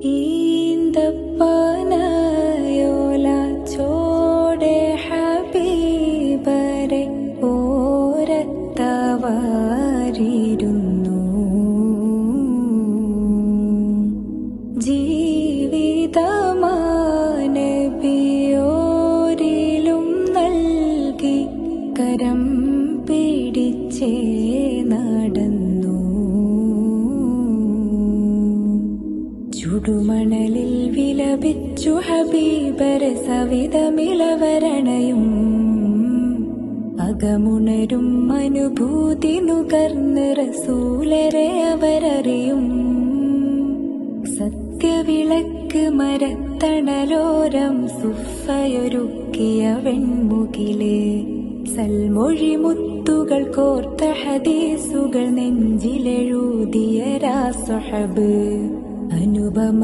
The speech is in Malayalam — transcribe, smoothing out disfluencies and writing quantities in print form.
ഈന്തപ്പനയോല ചോടെ ഹബീബരെ ഓരത്തവാരിരുന്നു. ജീവിതമാനബിയോരിലും നൽകി കരം പിടിച്ചേ നടന്നു. ചുടുമണലിൽ വിലപിച്ചു ഹബീബരെ സവിധമിളവരണയും അകമുണരും അനുഭൂതി നുകർന്ന് റസൂലരെ അവരറിയും. സത്യവിളക്ക് മരത്തണലോരം സുഫയൊരുക്കിയ വെൺമുകിലേ സൽമൊഴി മുത്തുകൾ കോർത്ത ഹദീസുകൾ നെഞ്ചിലെഴുതിയ രാസ്വഹബ് അനുപമ